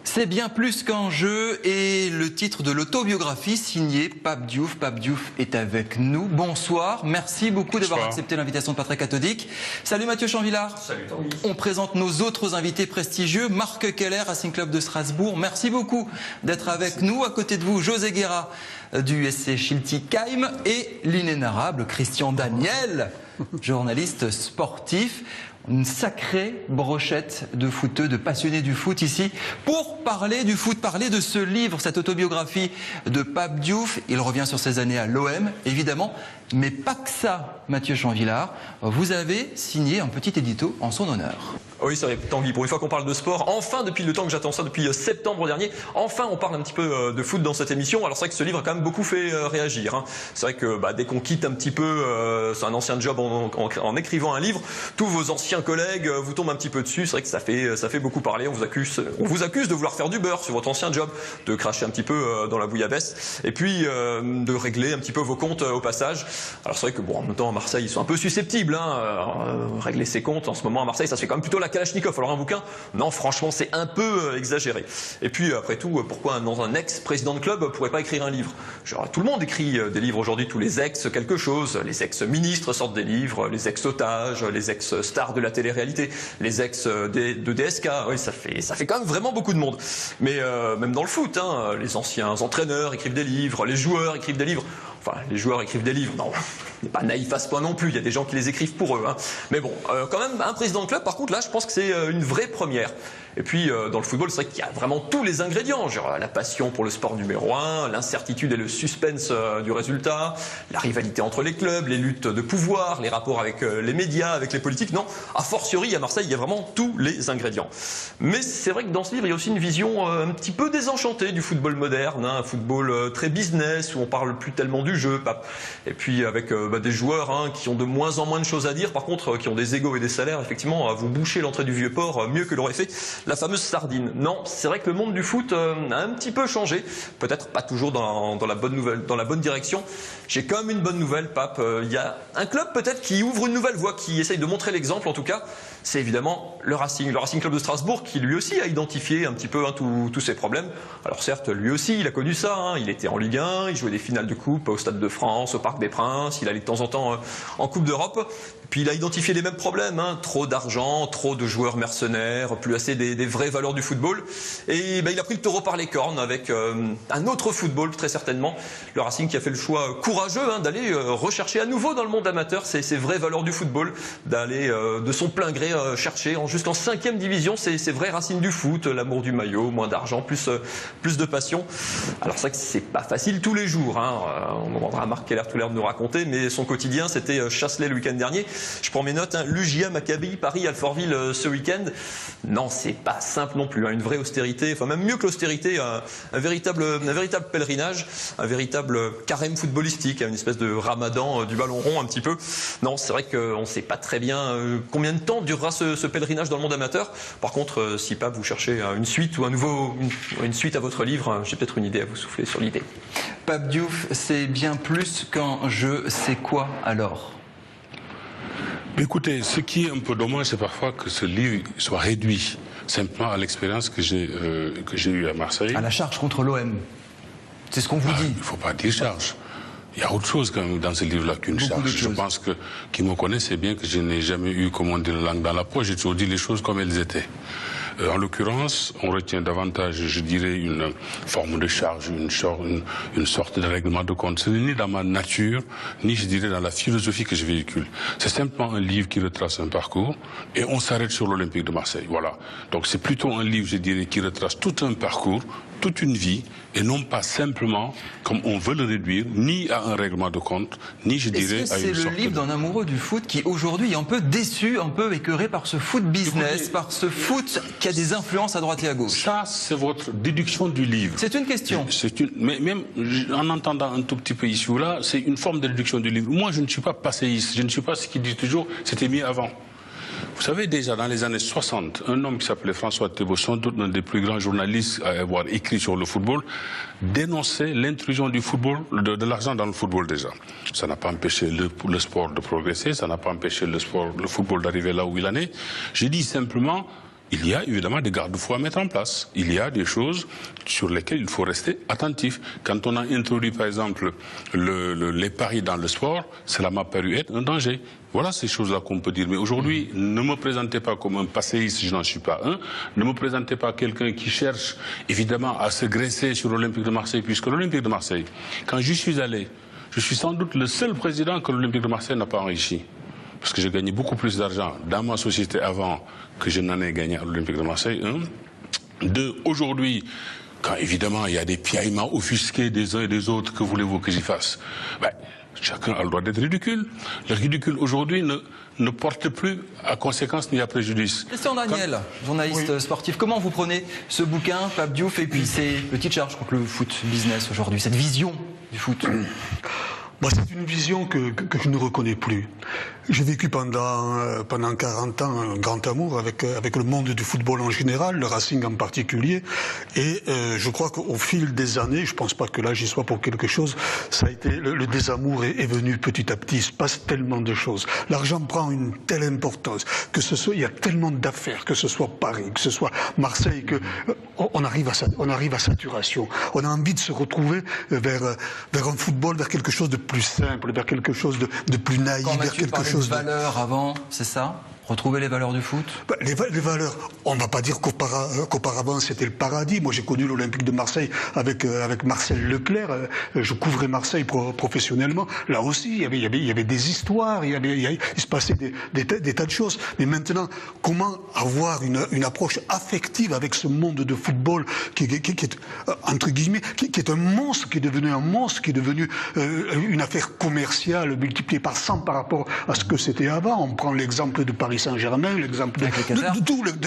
C'est bien plus qu'un jeu et le titre de l'autobiographie signée Pape Diouf. Pape Diouf est avec nous. Bonsoir, merci beaucoup d'avoir accepté l'invitation de Patrick Cathodic. Salut Mathieu Chanvillard. Salut Tanguy. On présente nos autres invités prestigieux. Marc Keller, Racing Club de Strasbourg. Merci beaucoup d'être avec nous. À côté de vous, José Guerra du SC Schiltigheim et l'inénarrable Christian Daniel, journaliste sportif. Une sacrée brochette de footeux, de passionnés du foot ici pour parler du foot, parler de ce livre, cette autobiographie de Pape Diouf. Il revient sur ses années à l'OM, évidemment, mais pas que ça, Mathieu Chanvillard. Vous avez signé un petit édito en son honneur. Oui, c'est vrai, Tanguy, pour une fois qu'on parle de sport, enfin, depuis le temps que j'attends ça, depuis septembre dernier, enfin on parle un petit peu de foot dans cette émission. Alors c'est vrai que ce livre a quand même beaucoup fait réagir, hein. C'est vrai que dès qu'on quitte un petit peu un ancien job en écrivant un livre, tous vos anciens collègues vous tombent un petit peu dessus. C'est vrai que ça fait beaucoup parler. On vous accuse de vouloir faire du beurre sur votre ancien job, de cracher un petit peu dans la bouillabaisse et puis de régler un petit peu vos comptes au passage. Alors c'est vrai que en même temps à Marseille ils sont un peu susceptibles, hein, régler ses comptes en ce moment à Marseille ça se fait quand même plutôt la Kalachnikov. Alors un bouquin, non franchement c'est un peu exagéré. Et puis après tout, pourquoi un ex-président de club pourrait pas écrire un livre? Genre, tout le monde écrit des livres aujourd'hui, tous les ex quelque chose, les ex-ministres sortent des livres, les ex-otages, les ex-stars de la télé-réalité, les ex de DSK, oui ça fait quand même vraiment beaucoup de monde. Mais même dans le foot, hein, les anciens entraîneurs écrivent des livres, les joueurs écrivent des livres. Enfin, les joueurs écrivent des livres, non, on n'est pas naïf à ce point non plus, il y a des gens qui les écrivent pour eux, hein. Mais bon, quand même, un président de club, par contre, là, je pense que c'est une vraie première. Et puis, dans le football, c'est vrai qu'il y a vraiment tous les ingrédients, genre la passion pour le sport numéro 1, l'incertitude et le suspense du résultat, la rivalité entre les clubs, les luttes de pouvoir, les rapports avec les médias, avec les politiques, non, a fortiori, à Marseille, il y a vraiment tous les ingrédients. Mais c'est vrai que dans ce livre, il y a aussi une vision un petit peu désenchantée du football moderne, hein, un football très business, où on parle plus tellement du jeu, et puis avec des joueurs qui ont de moins en moins de choses à dire, par contre qui ont des égos et des salaires, effectivement, à vous boucher l'entrée du Vieux-Port mieux que l'aurait fait la fameuse sardine. Non, c'est vrai que le monde du foot a un petit peu changé, peut-être pas toujours dans la bonne direction. J'ai quand même une bonne nouvelle, Pape. Il y a un club peut-être qui ouvre une nouvelle voie, qui essaye de montrer l'exemple en tout cas. C'est évidemment le Racing Club de Strasbourg qui lui aussi a identifié un petit peu tous ses problèmes. Alors certes, lui aussi, il a connu ça, hein. Il était en Ligue 1, il jouait des finales de coupe au Stade de France, au Parc des Princes, il allait de temps en temps en Coupe d'Europe. Puis il a identifié les mêmes problèmes, hein. Trop d'argent, trop de joueurs mercenaires, plus assez des vraies valeurs du football. Et il a pris le taureau par les cornes avec un autre football, très certainement. Le Racing qui a fait le choix courageux d'aller rechercher à nouveau dans le monde amateur ces vraies valeurs du football, d'aller de son plein gré chercher jusqu'en 5e division ces vraies racines du foot, l'amour du maillot, moins d'argent, plus de passion. Alors c'est vrai que c'est pas facile tous les jours, hein. On demandera à Marc Keller tout à l'heure de nous raconter, mais son quotidien c'était Chasselet le week-end dernier. Je prends mes notes, hein. L'UJA, Maccabi, Paris, Alfortville ce week-end. Non, c'est pas simple non plus, hein. Une vraie austérité, enfin même mieux que l'austérité, un véritable pèlerinage, un véritable carême footballistique, une espèce de ramadan du ballon rond un petit peu. Non, c'est vrai qu'on ne sait pas très bien combien de temps durera ce pèlerinage dans le monde amateur. Par contre, si Pape vous cherchez une suite ou une suite à votre livre, j'ai peut-être une idée à vous souffler sur l'idée. Pape Diouf, c'est bien plus qu'un jeu, c'est quoi alors? Écoutez, ce qui est un peu dommage, c'est parfois que ce livre soit réduit simplement à l'expérience que j'ai eue à Marseille. À la charge contre l'OM. C'est ce qu'on vous dit. Il ne faut pas dire charge. Il y a autre chose quand même dans ce livre-là qu'une charge. Je pense que qui me connaît sait bien que je n'ai jamais eu, comment on dit, la langue dans la poche. J'ai toujours dit les choses comme elles étaient. En l'occurrence, on retient davantage, je dirais, une forme de charge, une sorte de règlement de compte. Ce n'est ni dans ma nature, ni, je dirais, dans la philosophie que je véhicule. C'est simplement un livre qui retrace un parcours et on s'arrête sur l'Olympique de Marseille. Voilà. Donc c'est plutôt un livre, je dirais, qui retrace tout un parcours, toute une vie, et non pas simplement, comme on veut le réduire, ni à un règlement de compte, ni, je dirais, à une sorte de... C'est le livre d'un amoureux du foot qui, aujourd'hui, est un peu déçu, un peu écœuré par ce foot business, écoutez, par ce foot qui a des influences à droite et à gauche. Ça, c'est votre déduction du livre. C'est une question. Mais même en entendant un tout petit peu ici ou là, c'est une forme de déduction du livre. Moi, je ne suis pas passéiste, je ne suis pas ce qui dit toujours, c'était mieux avant. Vous savez, déjà dans les années 60, un homme qui s'appelait François Thébault, sans doute l'un des plus grands journalistes à avoir écrit sur le football, dénonçait l'intrusion du football, de l'argent dans le football déjà. Ça n'a pas empêché le sport de progresser, ça n'a pas empêché le football d'arriver là où il en est. Je dis simplement, il y a évidemment des garde-fous à mettre en place. Il y a des choses sur lesquelles il faut rester attentif. Quand on a introduit, par exemple, les paris dans le sport, cela m'a paru être un danger. Voilà ces choses-là qu'on peut dire. Mais aujourd'hui, ne me présentez pas comme un passéiste, je n'en suis pas un. Ne me présentez pas quelqu'un qui cherche, évidemment, à se graisser sur l'Olympique de Marseille, puisque l'Olympique de Marseille, quand j'y suis allé, je suis sans doute le seul président que l'Olympique de Marseille n'a pas enrichi. Parce que j'ai gagné beaucoup plus d'argent dans ma société avant que je n'en ai gagné à l'Olympique de Marseille. 1. 2. Aujourd'hui, quand évidemment il y a des piaillements offusqués des uns et des autres, que voulez-vous que j'y fasse? Chacun a le droit d'être ridicule. Le ridicule aujourd'hui ne porte plus à conséquence ni à préjudice. Christian Daniel, journaliste sportif, comment vous prenez ce bouquin, Pape Diouf, et puis ces petites charges contre le foot business aujourd'hui, cette vision du foot? C'est une vision que je ne reconnais plus. J'ai vécu pendant 40 ans un grand amour avec le monde du football en général, le Racing en particulier, et je crois qu'au fil des années, je pense pas que là j'y sois pour quelque chose, ça a été le désamour est venu petit à petit. Il se passe tellement de choses. L'argent prend une telle importance il y a tellement d'affaires, que ce soit Paris, que ce soit Marseille, que on arrive à saturation. On a envie de se retrouver vers un football, vers quelque chose de plus simple, vers quelque chose de plus naïf, vers quelque chose de valeurs avant, c'est ça? Retrouver les valeurs du foot? Les valeurs, on ne va pas dire qu'auparavant c'était le paradis. Moi j'ai connu l'Olympique de Marseille avec Marcel Leclerc. Je couvrais Marseille professionnellement. Là aussi il y avait des histoires, il se passait des tas de choses. Mais maintenant, comment avoir une approche affective avec ce monde de football qui est entre guillemets, qui est un monstre, qui est devenu un monstre, qui est devenu une affaire commerciale multipliée par 100 par rapport à ce que c'était avant. On prend l'exemple de Paris Saint-Germain, l'exemple de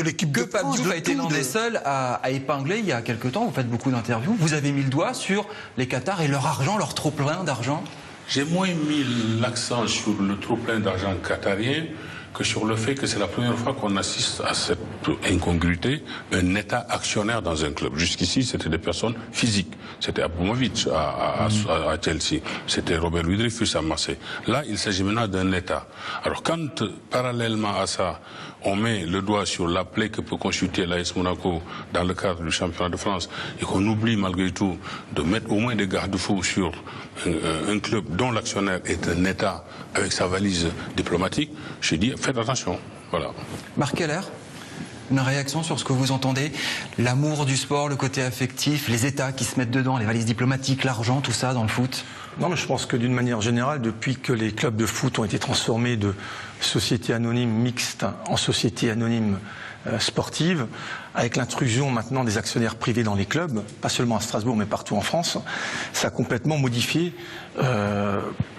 l'équipe de France. Pape Diouf a été l'un des seuls à épingler il y a quelque temps. Vous faites beaucoup d'interviews. Vous avez mis le doigt sur les Qatars et leur argent, leur trop-plein d'argent. J'ai moins mis l'accent sur le trop-plein d'argent qatarien que sur le fait que c'est la première fois qu'on assiste à cette incongruité, un État actionnaire dans un club. Jusqu'ici, c'était des personnes physiques. C'était Abramovich à Chelsea, c'était Robert Louis Dreyfus à Marseille. Là, il s'agit maintenant d'un État. Alors quand, parallèlement à ça, on met le doigt sur la plaie que peut consulter l'AS Monaco dans le cadre du championnat de France, et qu'on oublie malgré tout de mettre au moins des garde-fous sur un club dont l'actionnaire est un État avec sa valise diplomatique, je dis faites attention. Voilà. Marc Keller, une réaction sur ce que vous entendez? L'amour du sport, le côté affectif, les États qui se mettent dedans, les valises diplomatiques, l'argent, tout ça dans le foot? Non, mais je pense que d'une manière générale, depuis que les clubs de foot ont été transformés de sociétés anonymes mixtes en sociétés anonymes sportives, avec l'intrusion maintenant des actionnaires privés dans les clubs, pas seulement à Strasbourg mais partout en France, ça a complètement modifié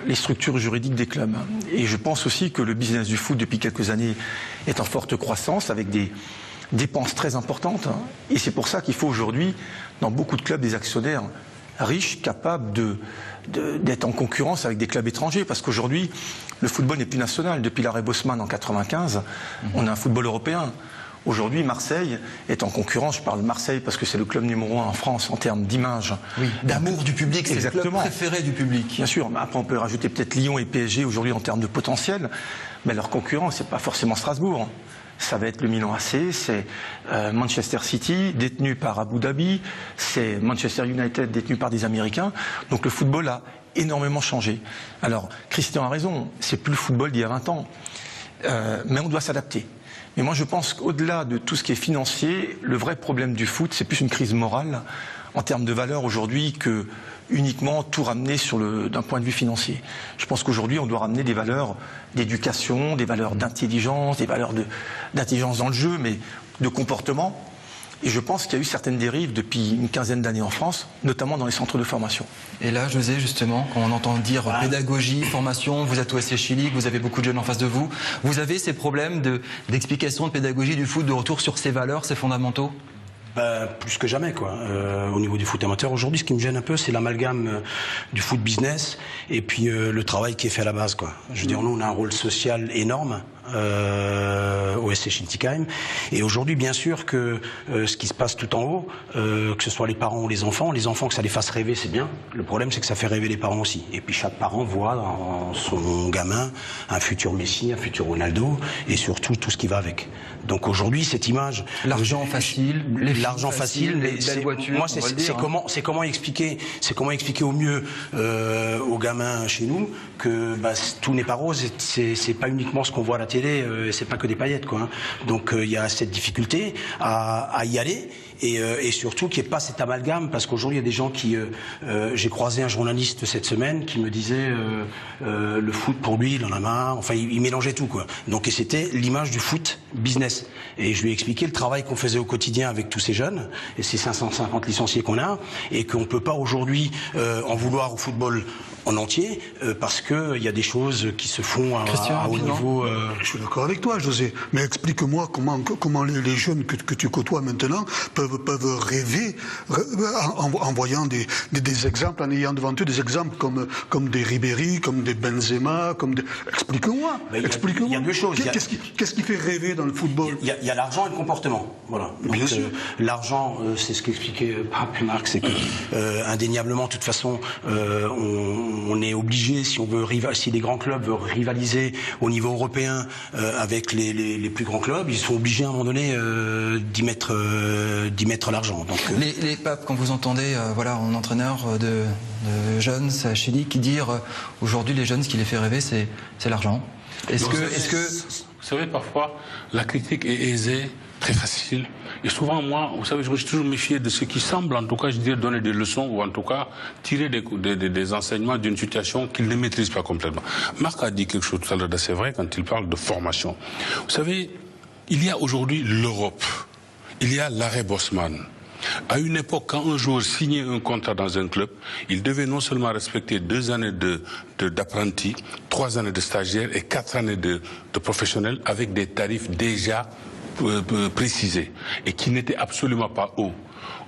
les structures juridiques des clubs. Et je pense aussi que le business du foot depuis quelques années est en forte croissance avec des dépenses très importantes. Et c'est pour ça qu'il faut aujourd'hui, dans beaucoup de clubs, des actionnaires riches, capables d'être en concurrence avec des clubs étrangers. Parce qu'aujourd'hui, le football n'est plus national. Depuis l'arrêt Bosman en 1995, on a un football européen. Aujourd'hui, Marseille est en concurrence. Je parle de Marseille parce que c'est le club numéro 1 en France en termes d'image. Oui, d'amour du public, c'est le club préféré du public. Bien sûr, mais après on peut rajouter peut-être Lyon et PSG aujourd'hui en termes de potentiel, mais leur concurrent, c'est pas forcément Strasbourg. Ça va être le Milan AC, c'est Manchester City, détenu par Abu Dhabi, c'est Manchester United, détenu par des Américains. Donc le football a énormément changé. Alors, Christian a raison, c'est plus le football d'il y a 20 ans. Mais on doit s'adapter. Mais moi je pense qu'au-delà de tout ce qui est financier, le vrai problème du foot, c'est plus une crise morale en termes de valeur aujourd'hui que uniquement tout ramener d'un point de vue financier. Je pense qu'aujourd'hui on doit ramener des valeurs d'éducation, des valeurs d'intelligence, des valeurs d'intelligence dans le jeu, mais de comportement. Et je pense qu'il y a eu certaines dérives depuis une quinzaine d'années en France, notamment dans les centres de formation. Et là, José, justement, quand on entend dire pédagogie, formation, vous êtes au SC Chili, vous avez beaucoup de jeunes en face de vous, vous avez ces problèmes d'explication de pédagogie du foot, de retour sur ses valeurs, ses fondamentaux? Plus que jamais, quoi. Au niveau du foot amateur, aujourd'hui, ce qui me gêne un peu, c'est l'amalgame du foot business et puis le travail qui est fait à la base, quoi. Je veux dire, nous, on a un rôle social énorme au SC Schiltigheim. Et aujourd'hui, bien sûr que ce qui se passe tout en haut, que ce soit les parents ou les enfants que ça les fasse rêver, c'est bien. Le problème, c'est que ça fait rêver les parents aussi. Et puis chaque parent voit dans son gamin un futur Messi, un futur Ronaldo, et surtout tout ce qui va avec. Donc aujourd'hui, cette image, l'argent facile, les belles voitures. Moi, c'est comment expliquer au mieux aux gamins chez nous que tout n'est pas rose. C'est pas uniquement ce qu'on voit à la télé, c'est pas que des paillettes, quoi. Donc il y a cette difficulté à y aller. Et surtout qu'il n'y ait pas cet amalgame, parce qu'aujourd'hui il y a des gens qui... j'ai croisé un journaliste cette semaine qui me disait le foot pour lui, il en a marre, enfin il mélangeait tout, quoi. Donc et c'était l'image du foot business. Et je lui ai expliqué le travail qu'on faisait au quotidien avec tous ces jeunes, et ces 550 licenciés qu'on a, et qu'on ne peut pas aujourd'hui en vouloir au football en entier, parce qu'il y a des choses qui se font à haut niveau. Je suis d'accord avec toi, José, mais explique-moi comment les jeunes que tu côtoies maintenant peuvent rêver en voyant des exemples, en ayant devant eux des exemples comme des Ribéry, comme des Benzema, Explique-moi. Il y a deux choses. Qu'est-ce qui fait rêver dans le football? Il y a l'argent et le comportement. Voilà. Bien sûr. L'argent, c'est ce qu'expliquait Marc, c'est que indéniablement, de toute façon, on est obligé, si les grands clubs veulent rivaliser au niveau européen avec les plus grands clubs, ils sont obligés à un moment donné d'y mettre l'argent. Donc les papes, quand vous entendez un entraîneur de jeunes à Chili qui dit aujourd'hui les jeunes, ce qui les fait rêver, c'est l'argent. Est-ce que vous savez, parfois la critique est aisée, très facile. Et souvent, moi, vous savez, je me suis toujours méfié de ce qui semble, en tout cas, je dirais, donner des leçons ou en tout cas tirer des enseignements d'une situation qu'il ne maîtrise pas complètement. Marc a dit quelque chose tout à l'heure d'assez vrai quand il parle de formation. Vous savez, il y a aujourd'hui l'Europe, il y a l'arrêt Bosman. À une époque, quand un joueur signait un contrat dans un club, il devait non seulement respecter 2 années d'apprenti, 3 années de stagiaire et 4 années de professionnel avec des tarifs déjà précisés et qui n'étaient absolument pas hauts.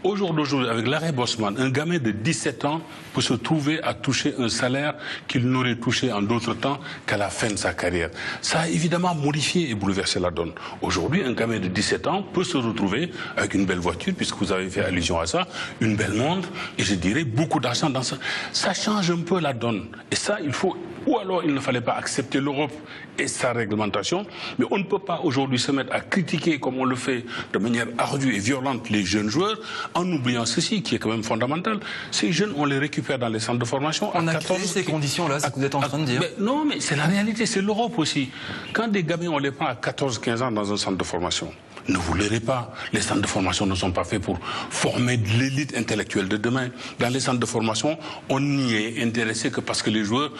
Aujourd'hui, avec l'arrêt Bosman, un gamin de 17 ans peut se trouver à toucher un salaire qu'il n'aurait touché en d'autres temps qu'à la fin de sa carrière. Ça a évidemment modifié et bouleversé la donne. Aujourd'hui, un gamin de 17 ans peut se retrouver avec une belle voiture, puisque vous avez fait allusion à ça, une belle montre, et je dirais beaucoup d'argent dans ça. Ça change un peu la donne. Et ça, il faut... Ou alors, il ne fallait pas accepter l'Europe et sa réglementation, mais on ne peut pas aujourd'hui se mettre à critiquer, comme on le fait de manière ardue et violente, les jeunes joueurs, en oubliant ceci, qui est quand même fondamental. Ces jeunes, on les récupère dans les centres de formation. On a créé ces conditions-là, c'est ce que vous êtes en train de dire. Non, mais c'est la réalité, c'est l'Europe aussi. Quand des gamins, on les prend à 14-15 ans dans un centre de formation, ne vous leurrez pas, les centres de formation ne sont pas faits pour former de l'élite intellectuelle de demain. Dans les centres de formation, on n'y est intéressé que parce que les joueurs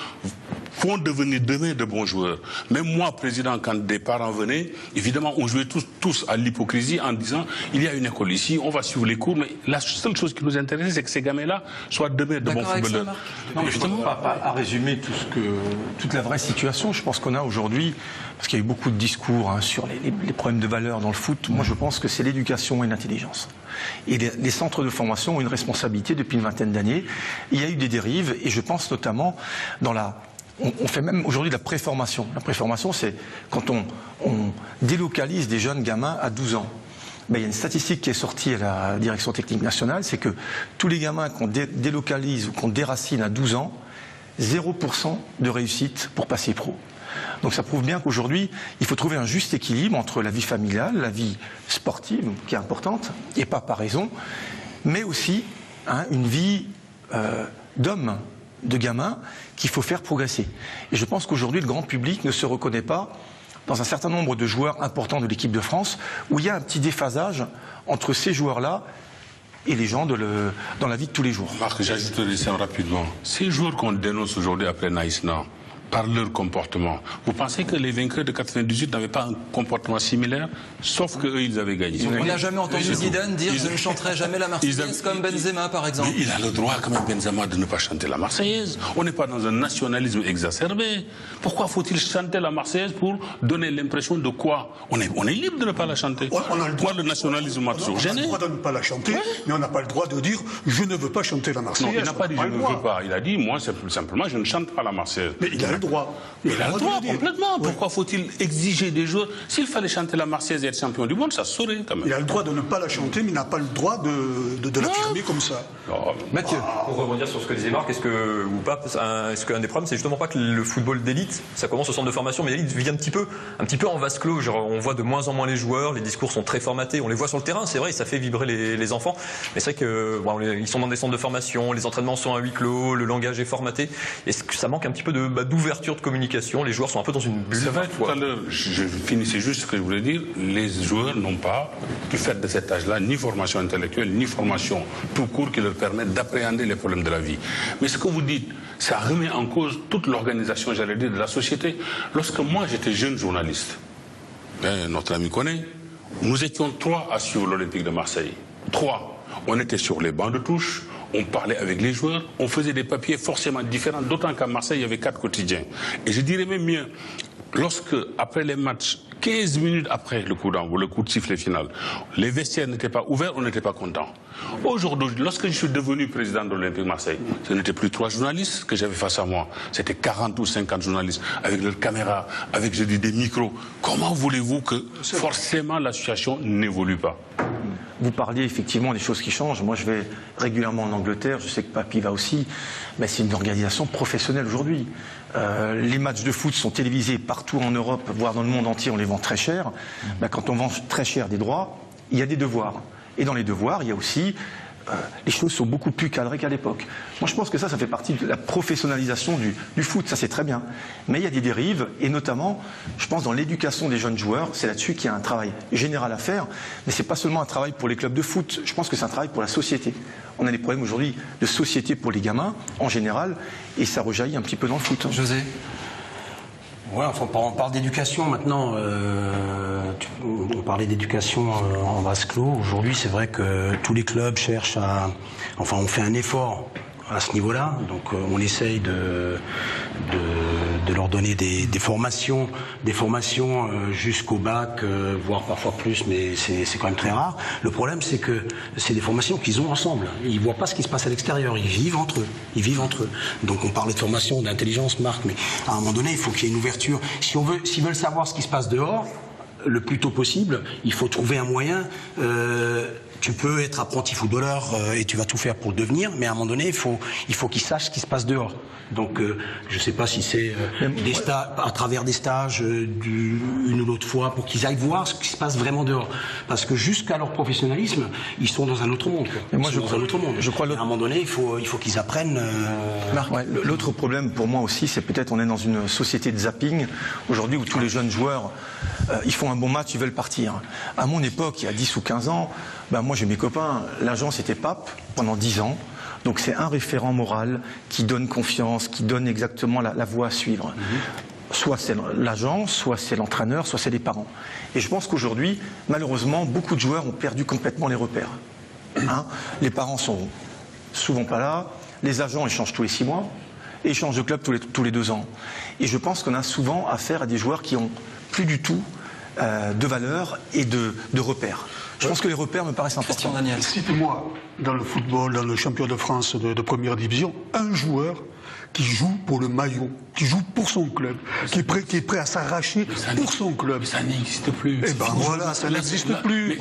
vont devenir demain de bons joueurs. Même moi, président, quand des parents venaient, évidemment, on jouait tous à l'hypocrisie en disant il y a une école ici, on va suivre les cours, mais la seule chose qui nous intéresse, c'est que ces gamins-là soient demain de bons footballeurs. Non, évidemment, pas à résumer toute la vraie situation. Je pense qu'on a aujourd'hui, parce qu'il y a eu beaucoup de discours sur les problèmes de valeur dans le foot. Moi, je pense que c'est l'éducation et l'intelligence. Et les centres de formation ont une responsabilité depuis une vingtaine d'années. Il y a eu des dérives, et je pense notamment dans on fait même aujourd'hui de la préformation. La préformation, c'est quand on délocalise des jeunes gamins à 12 ans. Il y a une statistique qui est sortie à la Direction technique nationale, c'est que tous les gamins qu'on délocalise ou qu'on déracine à 12 ans, 0% de réussite pour passer pro. Donc ça prouve bien qu'aujourd'hui, il faut trouver un juste équilibre entre la vie familiale, la vie sportive, qui est importante, et pas par raison, mais aussi une vie d'homme, de gamin, qu'il faut faire progresser. Et je pense qu'aujourd'hui, le grand public ne se reconnaît pas dans un certain nombre de joueurs importants de l'équipe de France, où il y a un petit déphasage entre ces joueurs-là et les gens dans la vie de tous les jours. Marc, j'ajouterai ça rapidement. Ces joueurs qu'on dénonce aujourd'hui après Naïsna, par leur comportement. Vous pensez que les vainqueurs de 98 n'avaient pas un comportement similaire, sauf qu'eux, ils avaient gagné. On n'a jamais entendu Zidane dire « je ne chanterai jamais la Marseillaise » comme Benzema, par exemple. Mais il a le droit, quand même, Benzema, de ne pas chanter la Marseillaise. On n'est pas dans un nationalisme exacerbé. Pourquoi faut-il chanter la Marseillaise pour donner l'impression de quoi? On est libre de ne pas la chanter. On a le droit, le nationalisme m'a toujours gêné. On a le droit de ne pas la chanter, mais on n'a pas le droit de dire « je ne veux pas chanter la Marseillaise ». Non, il n'a pas dit « je ne veux pas ». Il a dit « moi, simplement, je ne chante pas la Marseillaise ». Mais il a le droit. droit. Il a le droit, complètement. Pourquoi faut-il exiger des joueurs? S'il fallait chanter la Marseillaise et être champion du monde, ça se saurait quand même. Il a le droit de ne pas la chanter, mais il n'a pas le droit de l'affirmer comme ça. Mathieu. Pour rebondir sur ce que disait Marc, est-ce qu'un des problèmes, c'est justement pas que le football d'élite, ça commence au centre de formation, mais l'élite vit un petit peu en vase clos. Genre, on voit de moins en moins les joueurs, les discours sont très formatés, on les voit sur le terrain, c'est vrai, ça fait vibrer les enfants. Mais c'est vrai que ils sont dans des centres de formation, les entraînements sont à huis clos, le langage est formaté. Est-ce que ça manque un petit peu d'ouverture de communication? Les joueurs sont un peu dans une bulle. C'est vrai, tout à l'heure, je finissais juste ce que je voulais dire. Les joueurs n'ont pas, du fait de cet âge-là, ni formation intellectuelle, ni formation tout court qui leur permette d'appréhender les problèmes de la vie. Mais ce que vous dites, ça remet en cause toute l'organisation, j'allais dire, de la société. Lorsque moi j'étais jeune journaliste, notre ami connaît, nous étions 3 à suivre l'Olympique de Marseille. 3. On était sur les bancs de touche. On parlait avec les joueurs, on faisait des papiers forcément différents, d'autant qu'à Marseille, il y avait 4 quotidiens. Et je dirais même mieux, lorsque, après les matchs, 15 minutes après le coup d'envoi, le coup de sifflet final, les vestiaires n'étaient pas ouverts, on n'était pas content. Aujourd'hui, lorsque je suis devenu président de l'Olympique Marseille, ce n'était plus 3 journalistes que j'avais face à moi, c'était 40 ou 50 journalistes, avec leurs caméras, avec, je dis, des micros. Comment voulez-vous que forcément la situation n'évolue pas? Vous parliez effectivement des choses qui changent. Moi, je vais régulièrement en Angleterre. Je sais que Papy va aussi. Mais c'est une organisation professionnelle aujourd'hui. Les matchs de foot sont télévisés partout en Europe, voire dans le monde entier. On les vend très cher. Quand on vend très cher des droits, il y a des devoirs. Et dans les devoirs, il y a aussi... les choses sont beaucoup plus cadrées qu'à l'époque. Moi, je pense que ça fait partie de la professionnalisation du foot. Ça, c'est très bien. Mais il y a des dérives, et notamment, je pense, dans l'éducation des jeunes joueurs. C'est là-dessus qu'il y a un travail général à faire. Mais c'est pas seulement un travail pour les clubs de foot. Je pense que c'est un travail pour la société. On a des problèmes aujourd'hui de société pour les gamins, en général, et ça rejaillit un petit peu dans le foot. José? Ouais, enfin, on parle d'éducation maintenant. On parlait d'éducation en vase clos. Aujourd'hui, c'est vrai que tous les clubs cherchent à... Enfin, on fait un effort à ce niveau-là. Donc, on essaye de leur donner des formations jusqu'au bac, voire parfois plus, mais c'est quand même très rare. Le problème, c'est que c'est des formations qu'ils ont ensemble. Ils voient pas ce qui se passe à l'extérieur. Ils vivent entre eux. Donc, on parlait de formation, d'intelligence, Marc, mais à un moment donné, il faut qu'il y ait une ouverture. S'ils veulent savoir ce qui se passe dehors, le plus tôt possible, il faut trouver un moyen. Tu peux être apprenti footballeur et tu vas tout faire pour le devenir, mais à un moment donné, il faut qu'ils sachent ce qui se passe dehors. Donc, je ne sais pas si c'est à travers des stages une ou l'autre fois pour qu'ils aillent voir ce qui se passe vraiment dehors. Parce que jusqu'à leur professionnalisme, ils sont dans un autre monde. Je crois à un moment donné, il faut qu'ils apprennent. L'autre problème pour moi aussi, c'est peut-être on est dans une société de zapping aujourd'hui où tous les jeunes joueurs, ils font un bon match, ils veulent partir. À mon époque, il y a 10 ou 15 ans, moi j'ai mes copains, l'agent c'était Pape pendant 10 ans. Donc c'est un référent moral qui donne confiance, qui donne exactement la voie à suivre. Soit c'est l'agent, soit c'est l'entraîneur, soit c'est les parents. Et je pense qu'aujourd'hui, malheureusement, beaucoup de joueurs ont perdu complètement les repères. Les parents sont souvent pas là, les agents ils changent tous les 6 mois, et ils changent de club tous les 2 ans. Et je pense qu'on a souvent affaire à des joueurs qui ont plus du tout de valeur et de repères. Je pense que les repères me paraissent importants. Citez-moi, dans le football, dans le champion de France de première division, un joueur qui joue pour le maillot, qui joue pour son club, qui est prêt à s'arracher pour son club. Ça n'existe plus. Eh ben voilà, ça n'existe plus.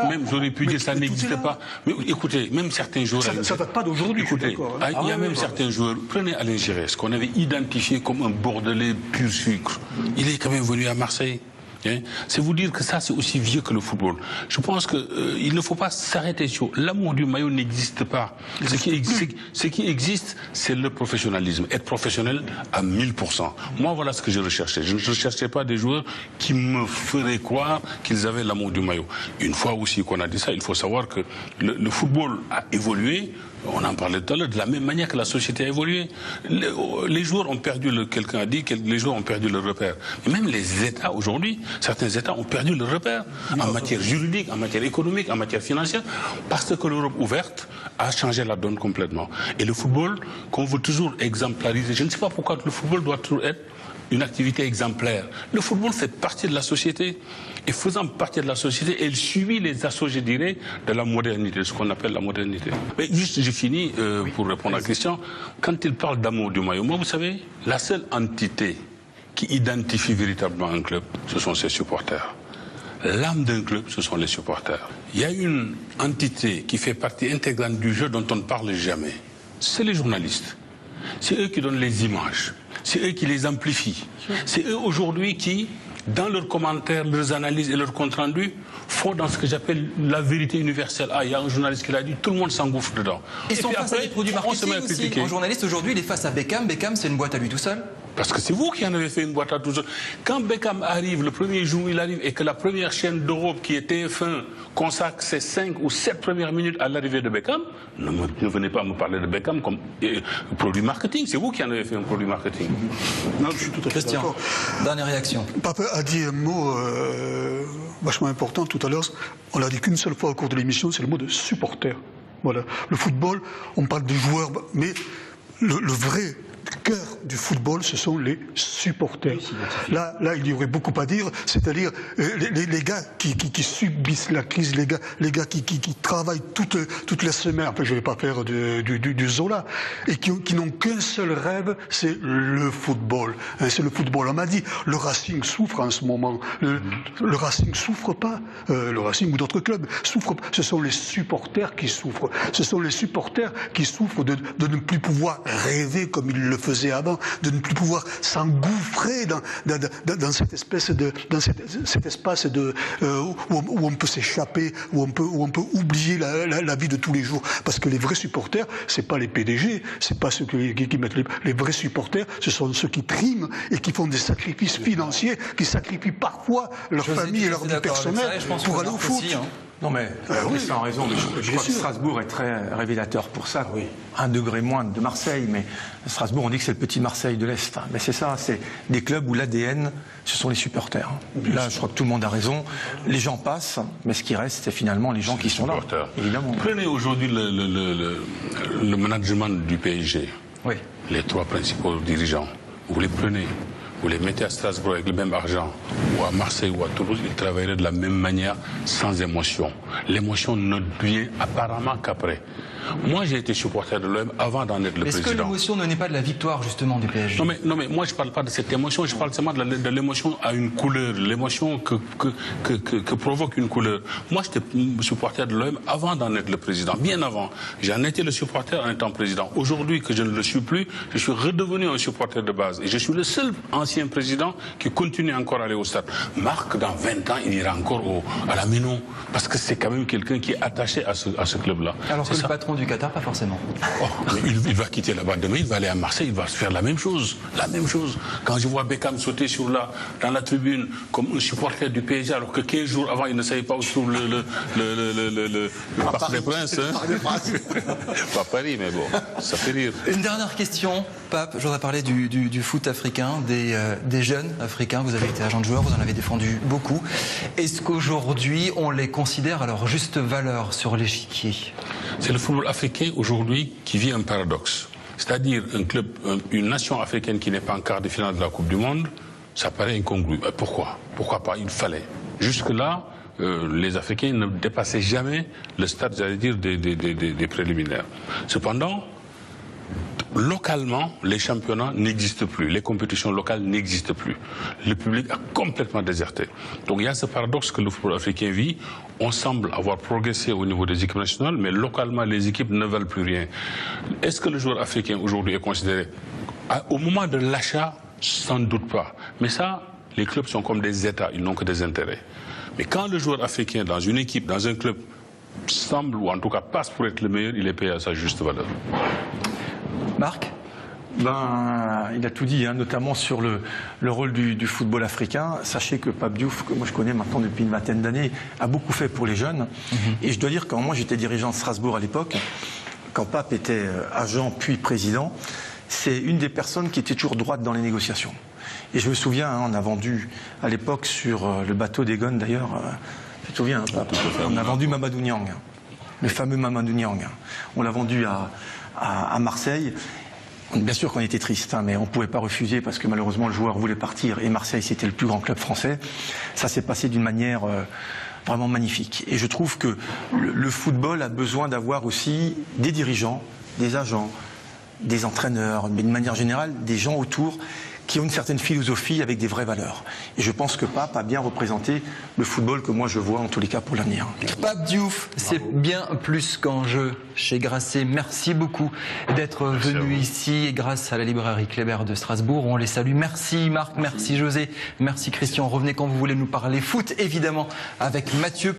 Même j'aurais pu dire ça n'existe pas. Mais écoutez, même certains joueurs... Ça date pas d'aujourd'hui, écoutez, il y a même certains joueurs... Prenez Alain Giresse, qu'on avait identifié comme un Bordelais pur sucre. Il est quand même venu à Marseille. C'est vous dire que ça, c'est aussi vieux que le football. Je pense qu'il ne faut pas s'arrêter sur l'amour du maillot n'existe pas. Ce qui existe, c'est le professionnalisme. Être professionnel à 1000%. Moi, voilà ce que je recherchais. Je ne recherchais pas des joueurs qui me feraient croire qu'ils avaient l'amour du maillot. Une fois aussi qu'on a dit ça, il faut savoir que le football a évolué. On en parlait tout à l'heure, de la même manière que la société a évolué. Les joueurs ont perdu, quelqu'un a dit que les joueurs ont perdu le repère. Mais même les États aujourd'hui, certains États ont perdu le repère en matière juridique, en matière économique, en matière financière, parce que l'Europe ouverte a changé la donne complètement. Et le football, qu'on veut toujours exemplariser, je ne sais pas pourquoi le football doit toujours être une activité exemplaire. Le football fait partie de la société. Et faisant partie de la société, elle suit les assauts, je dirais, de la modernité, ce qu'on appelle la modernité. Mais juste, j'ai fini pour répondre à Christian. Quand il parle d'amour du maillot, moi, vous savez, la seule entité qui identifie véritablement un club, ce sont ses supporters. L'âme d'un club, ce sont les supporters. Il y a une entité qui fait partie intégrante du jeu dont on ne parle jamais. C'est les journalistes. C'est eux qui donnent les images. C'est eux qui les amplifient. C'est eux aujourd'hui qui, dans leurs commentaires, leurs analyses et leurs comptes rendus, font dans ce que j'appelle la vérité universelle. Ah, il y a un journaliste qui l'a dit, tout le monde s'engouffre dedans. Ils sont face à des produits marketing aussi. Un journaliste aujourd'hui, il est face à Beckham. Beckham, c'est une boîte à lui tout seul. Parce que c'est vous qui en avez fait une boîte à tout seul. Quand Beckham arrive, le premier jour où il arrive, et que la première chaîne d'Europe, qui est TF1, consacre ses 5 ou 7 premières minutes à l'arrivée de Beckham, ne venez pas me parler de Beckham comme produit marketing. C'est vous qui en avez fait un produit marketing. Non, je suis tout à fait d'accord. Dernière réaction. Papa a dit un mot vachement important tout à l'heure. On l'a dit qu'une seule fois au cours de l'émission, c'est le mot de supporter. Voilà. Le football, on parle de joueurs, mais le vrai cœur du football, ce sont les supporters. Là, il y aurait beaucoup à dire, c'est-à-dire les gars qui subissent la crise, les gars qui travaillent toute la semaine, enfin je ne vais pas faire du Zola, et qui n'ont qu'un seul rêve, c'est le football. Hein, c'est le football. On m'a dit, le Racing souffre en ce moment. Le Racing souffre pas, le Racing ou d'autres clubs souffrent pas. Ce sont les supporters qui souffrent. Ce sont les supporters qui souffrent de ne plus pouvoir rêver comme ils le faisaient avant, de ne plus pouvoir s'engouffrer dans cette espèce de cet espace où on peut s'échapper, où on peut oublier la vie de tous les jours. Parce que les vrais supporters, c'est pas les PDG, c'est pas ceux qui mettent les vrais supporters, ce sont ceux qui triment et qui font des sacrifices financiers, qui sacrifient parfois leur famille et leur vie personnelle pour aller au foot. Aussi, hein. Non mais sans raison, mais je crois que Strasbourg est très révélateur pour ça. Oui. 1 degré moins de Marseille, mais Strasbourg, on dit que c'est le petit Marseille de l'Est. Mais c'est ça, c'est des clubs où l'ADN, ce sont les supporters. Là, je crois que tout le monde a raison. Les gens passent, mais ce qui reste, c'est finalement les gens qui sont là. Évidemment. Prenez aujourd'hui le management du PSG. Oui. Les 3 principaux dirigeants. Vous les prenez. Vous les mettez à Strasbourg avec le même argent, ou à Marseille ou à Toulouse, ils travailleraient de la même manière, sans émotion. L'émotion ne vient apparemment qu'après. Moi, j'ai été supporter de l'OM avant d'en être le président. Est-ce que l'émotion ne naît pas de la victoire, justement, du PSG ? Non, mais moi, je ne parle pas de cette émotion, je parle seulement de l'émotion à une couleur, l'émotion que provoque une couleur. Moi, j'étais supporter de l'OM avant d'en être le président, bien avant. J'en étais le supporter en étant président. Aujourd'hui, que je ne le suis plus, je suis redevenu un supporter de base. Et je suis le seul ancien président qui continue encore à aller au stade. Marc, dans 20 ans, il ira encore à la Ménon, parce que c'est quand même quelqu'un qui est attaché à ce club-là. Alors que le patron du Qatar, pas forcément. Oh, il va quitter là-bas demain, il va aller à Marseille, il va se faire la même chose. La même chose. Quand je vois Beckham sauter dans la tribune comme un supporter du PSG, alors que 15 jours avant, il ne savait pas où se trouve le Parc des Princes. Pas Paris, mais bon, ça fait rire. Une dernière question, Pape. Je voudrais parler du foot africain, des jeunes africains. Vous avez été agent de joueur, vous en avez défendu beaucoup. Est-ce qu'aujourd'hui, on les considère à leur juste valeur sur l'échiquier ? C'est le football africain aujourd'hui qui vit un paradoxe. C'est-à-dire une nation africaine qui n'est pas en quart de finale de la Coupe du Monde, ça paraît incongru. Pourquoi ? Pourquoi pas ? Il fallait. Jusque-là, les Africains ne dépassaient jamais le stade, j'allais dire, des préliminaires. Cependant, localement, les championnats n'existent plus, les compétitions locales n'existent plus. Le public a complètement déserté. Donc il y a ce paradoxe que le football africain vit. On semble avoir progressé au niveau des équipes nationales, mais localement, les équipes ne valent plus rien. Est-ce que le joueur africain aujourd'hui est considéré au moment de l'achat? Sans doute pas. Mais ça, les clubs sont comme des États, ils n'ont que des intérêts. Mais quand le joueur africain, dans une équipe, dans un club, semble, ou en tout cas passe pour être le meilleur, il est payé à sa juste valeur. Marc ? Il a tout dit, hein, notamment sur le rôle du football africain. Sachez que Pape Diouf, que moi je connais maintenant depuis une vingtaine d'années, a beaucoup fait pour les jeunes. Et je dois dire, quand moi j'étais dirigeant de Strasbourg à l'époque, quand Pape était agent puis président, c'est une des personnes qui était toujours droite dans les négociations. Et je me souviens, hein, on a vendu à l'époque sur le bateau d'Egon d'ailleurs, tu te souviens, hein, Pape, on a vendu Mamadou Niang, le fameux Mamadou Niang. On l'a vendu à Marseille. Bien sûr qu'on était triste, hein, mais on ne pouvait pas refuser parce que malheureusement le joueur voulait partir et Marseille c'était le plus grand club français. Ça s'est passé d'une manière vraiment magnifique. Et je trouve que le football a besoin d'avoir aussi des dirigeants, des agents, des entraîneurs, mais de manière générale des gens autour qui ont une certaine philosophie avec des vraies valeurs. Et je pense que Pape a bien représenté le football que moi je vois en tous les cas pour l'avenir. Pape Diouf, c'est bien plus qu'un jeu chez Grasset. Merci beaucoup d'être venu ici et grâce à la librairie Kléber de Strasbourg, on les salue. Merci Marc, merci José, merci Christian. Revenez quand vous voulez nous parler foot, évidemment, avec Mathieu.